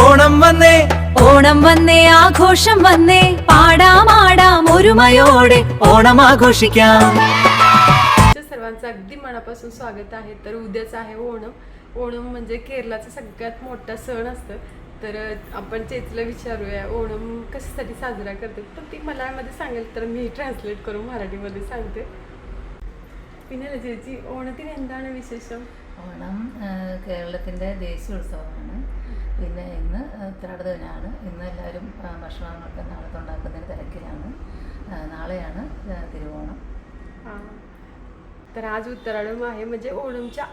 ഓണം വന്നേ ഓണം വന്നേ ആഘോഷം വന്നേ പാടാമാടാം ഒരുമയോടെ ഓണം ആഘോഷിക്കാം. सर्वांचं अगदी मनापासून स्वागत आहे. तर उद्याच आहे ओणम. ओणम म्हणजे केरळाचा सगळ्यात मोठा सण असतं. तर आपण चेचला विचारूया ओणम कशासाठी साजरा करतात. तर ती मल्याळमध्ये सांगेल तर मी ट्रान्सलेट करून मराठीमध्ये सांगते. പിന്നെ ചേച്ചി ഓണത്തിന് എന്താണ് വിശേഷം? ഓണം കേരളത്തിൻ്റെ ദേശീയ ഉത്സവമാണ്. പിന്നെ ഇന്ന് ഉത്രാട ദിനമാണ്. ഇന്ന് എല്ലാവരും ഭക്ഷണങ്ങളൊക്കെ നാളത്തെ ഉണ്ടാക്കുന്നതിന് തിരക്കിലാണ്. നാളെയാണ് തിരുവോണം. तर आज उत्तरायण आहे म्हणजे ओणमच्या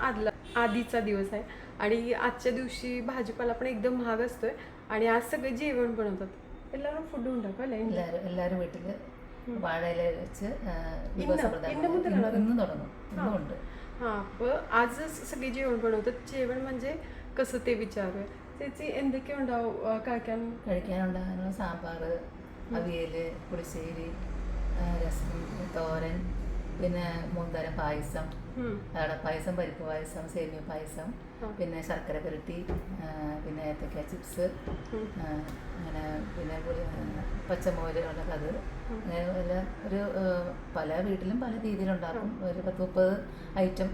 आधीचा दिवस आहे. आणि आजच्या दिवशी भाजीपाला पण एकदम महाग असतोय आणि आज सगळे जेवण बनवतात. എല്ലാവരും ഫുഡ് ഉണ്ടാക്കും എല്ലാവരും വീട്ടിൽ വാഴയില വെച്ച് ഇന്ന് തുടങ്ങും. ഇന്നുണ്ട്. हां അപ്പോൾ आज सगळे जेवण बनवतात. जेवण म्हणजे कसं ते വിചാരുക. ചേച്ചി എന്തൊക്കെ ഉണ്ടാവും കഴിക്കാനുണ്ടാകാനുള്ള സാമ്പാർ, അവിയൽ, പുളിശ്ശേരി, രസം, തോരൻ, പിന്നെ 3 തരം പായസം, പായസം, പരിപ്പ് പായസം, സേമിയ പായസം, പിന്നെ ശർക്കര പുരട്ടി, പിന്നെ ഏത്തക്ക ചിപ്സ്, അങ്ങനെ പിന്നെ പച്ചമോരുള്ളത്, അങ്ങനെ എല്ലാം ഒരു പല വീട്ടിലും പല രീതിയിലുണ്ടാക്കും. ഒരു 10-30 ഐറ്റം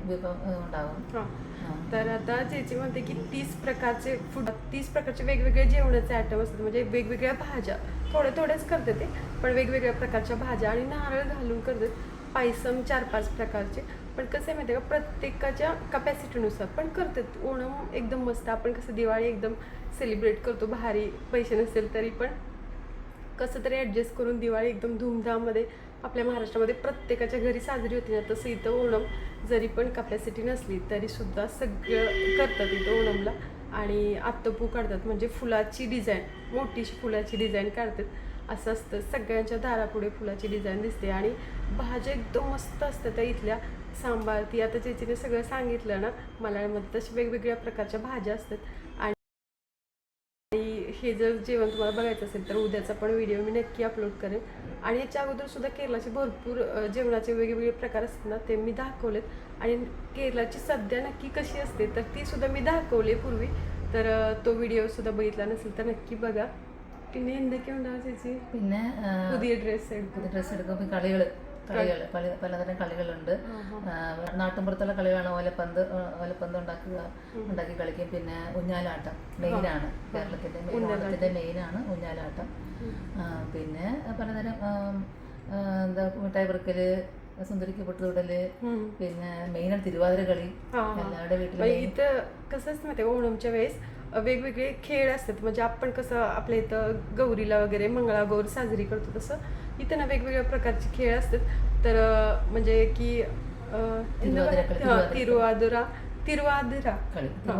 വിഭവം ഉണ്ടാകും. तर आता ചേച്ചി म्हणते की 30 प्रकारचे फूड, 30 प्रकारचे वेगवेगळे जेवणाचे आयटम असतात. म्हणजे वेगवेगळ्या भाज्या थोड्याच करते ते, पण वेगवेगळ्या प्रकारच्या भाज्या आणि नारळ घालून करतात. पायसम 4-5 प्रकारचे. पण कसं आहे माहिती आहे का, प्रत्येकाच्या कपॅसिटीनुसार पण करतात. ओणम एकदम मस्त. आपण कसं दिवाळी एकदम सेलिब्रेट करतो भारी, पैसे नसेल तरी पण कसं तरी ॲडजस्ट करून दिवाळी एकदम धूमधाममध्ये आपल्या महाराष्ट्रामध्ये प्रत्येकाच्या घरी साजरी होती ना, तसं इथं ओणम जरी पण कपॅसिटी नसली तरीसुद्धा सगळं करतात इथं ओणमला. आणि आत्तपू काढतात म्हणजे फुलाची डिझाईन, मोठीशी फुलाची डिझाईन काढतात. असं असतं. सगळ्यांच्या दारापुढे फुलाची डिझाईन दिसते आणि भाज्या एकदम मस्त असतात त्या इथल्या. सांबार, ती आता चेचीने सगळं सांगितलं ना मल्याळमध्ये, तशा वेगवेगळ्या प्रकारच्या भाज्या असतात. आणि हे जर जेवण तुम्हाला बघायचं असेल तर उद्याचा पण व्हिडिओ मी नक्की अपलोड करेन. आणि याच्या अगोदर सुद्धा केरळाचे भरपूर जेवणाचे वेगवेगळे प्रकार असतात ना, ते मी दाखवलेत. आणि केरळाची सध्या नक्की कशी असते तर ती सुद्धा मी दाखवले पूर्वी. तर तो व्हिडिओ सुद्धा बघितला नसेल तर नक्की बघा. പിന്നെ എന്തൊക്കെയുണ്ടാവും ചേച്ചി? പിന്നെ പുതിയ ഡ്രസ്സ് എടുക്കുമ്പോൾ പലതരം കളികളുണ്ട്. നാട്ടിൻപുറത്തുള്ള കളികളാണ് ഓലപ്പന്ത് ഉണ്ടാക്കി കളിക്കും. പിന്നെ ഊഞ്ഞാലാട്ടം മെയിനാണ്. കേരളത്തിൻ്റെ മെയിനാണ് ഊഞ്ഞാലാട്ടം. പിന്നെ പലതരം എന്താ മിഠായി പെറുക്കൽ, സുന്ദരിക്ക് പൊട്ടുതൊടല്, പിന്നെ മെയിനാണ് തിരുവാതിര കളി. എല്ലാവരുടെ വീട്ടിലും इथं कसं असतं माहिती आहे, ओणमच्या वेळेस वेगवेगळे खेळ असतात. म्हणजे आपण कसं आपल्या इथं गौरीला वगैरे मंगळागौर साजरी करतो तसं इथं ना वेगवेगळ्या प्रकारचे खेळ असतात. तर म्हणजे की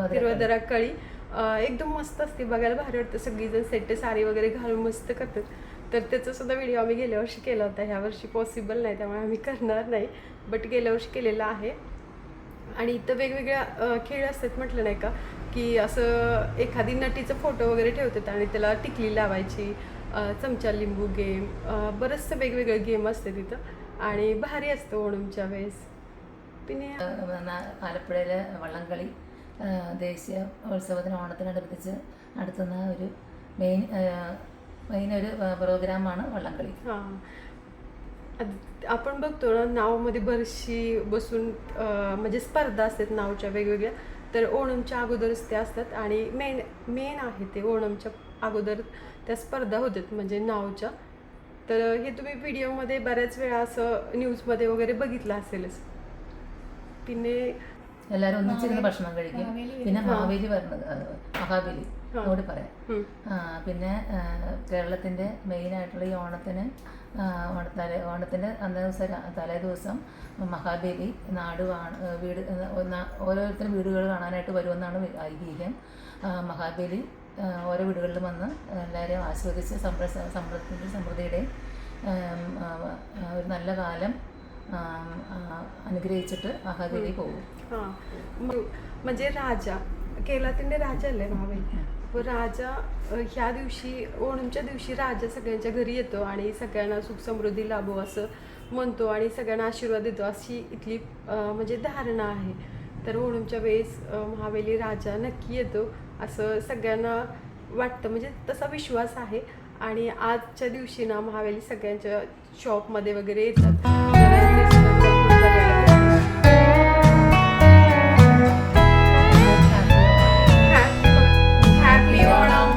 तिरुवादिरा कळी एकदम मस्त असते, बघायला भारी वाटतं. सगळीजण सेट साडी वगैरे घालून मस्त करतात. तर त्याचा सुद्धा व्हिडिओ आम्ही गेल्या वर्षी केला होता. ह्या वर्षी पॉसिबल नाही त्यामुळे आम्ही करणार नाही, बट गेल्या वर्षी केलेला आहे. आणि इथं वेगवेगळ्या खेळ असतात म्हटलं नाही का, की असं एखादी नटीचा फोटो वगैरे ठेवतात आणि त्याला टिकली लावायची, चमचा लिंबू गेम, बरंचसं वेगवेगळे गेम असते तिथं आणि भारी असतं ओणमच्या वेळेस. പിന്നെ ആലപ്പുഴയിലെ വള്ളംകളി ദേശീയ ഉത്സവത്തിന് ഓണത്തിനനുബന്ധിച്ച് നടത്തുന്ന ഒരു മെയിൻ ഒരു പ്രോഗ്രാമാണ് वल्लंकळी. आपण बघतो ना नावमध्ये बरीचशी बसून म्हणजे स्पर्धा असतात नावच्या वेगवेगळ्या. तर ओणमच्या अगोदरच त्या असतात आणि मेन आहे ते ओणमच्या अगोदर त्या स्पर्धा होतात म्हणजे नावच्या. तर हे तुम्ही व्हिडिओमध्ये बऱ्याच वेळा असं ന്യൂസ്मध्ये वगैरे बघितलं असेलच. പിന്നെ എല്ലാവരും ഒന്നിച്ചിരുന്ന് ഭക്ഷണം കഴിക്കും. പിന്നെ മാവേലി വരുന്നത് മഹാബലി കൂടി പറയാം. പിന്നെ കേരളത്തിൻ്റെ മെയിനായിട്ടുള്ള ഈ ഓണത്തിൻ്റെ അന്നേ ദിവസം തലേ ദിവസം മഹാബലി വീട് ഓരോരുത്തരും വീടുകൾ കാണാനായിട്ട് വരുമെന്നാണ് ഐതിഹ്യം. മഹാബലി ഓരോ വീടുകളിലും വന്ന് എല്ലാവരെയും ആസ്വദിച്ച് സമൃദ്ധിയുടെയും ഒരു നല്ല കാലം അനുഗ്രഹിച്ചിട്ട് മഹാബലി പോകും. म्हणजे राजा, केरळातील राजा अല്ലേ महाबली. राजा ह्या दिवशी ओणमच्या दिवशी राजा सगळ्यांच्या घरी येतो आणि सगळ्यांना सुख समृद्धी लाभो असं म्हणतो आणि सगळ्यांना आशीर्वाद देतो, अशी इथली म्हणजे धारणा आहे. तर ओणमच्या वेळेस महाबली राजा नक्की येतो असं सगळ्यांना वाटतं, म्हणजे तसा विश्वास आहे. आणि आजच्या दिवशी ना महावेली सगळ्यांच्या शॉपमध्ये वगैरे येतात. तर ते सुद्धा भरपूर बघायला भेटतं. हॅपी ओणम.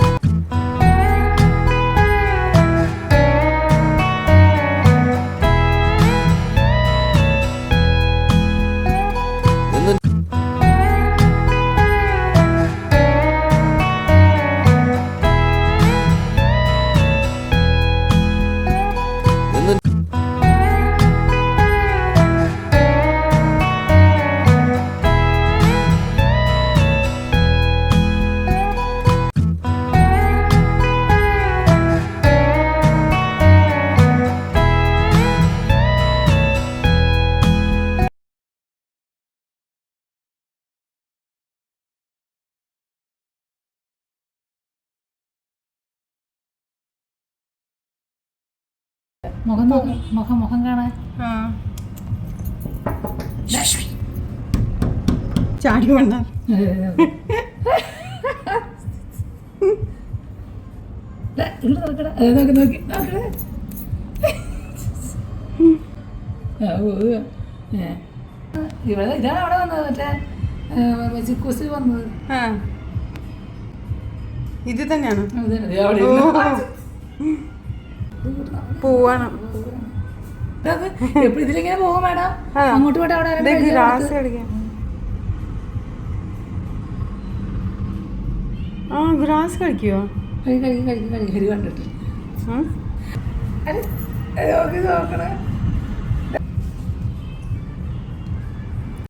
മുഖം നോക്ക്, മുഖം കാണാൻ. ചാടി വന്നാൽ ഇവിടെ ഇതാണ് അവിടെ വന്നത്, മറ്റേ ചിക്കൂസിൽ വന്നത്. ഇത് തന്നെയാണ് പോവാണ്. ഇതിലിങ്ങനെ പോകും മാഡം, അങ്ങോട്ട് പോട്ടെ. അവിടെ ഗ്രാസ് കളിക്കാൻ. ഗ്രാസ് കളിക്കുവോ? കഴിക്കും ഹരി കണ്ടിട്ട് നോക്കണേ.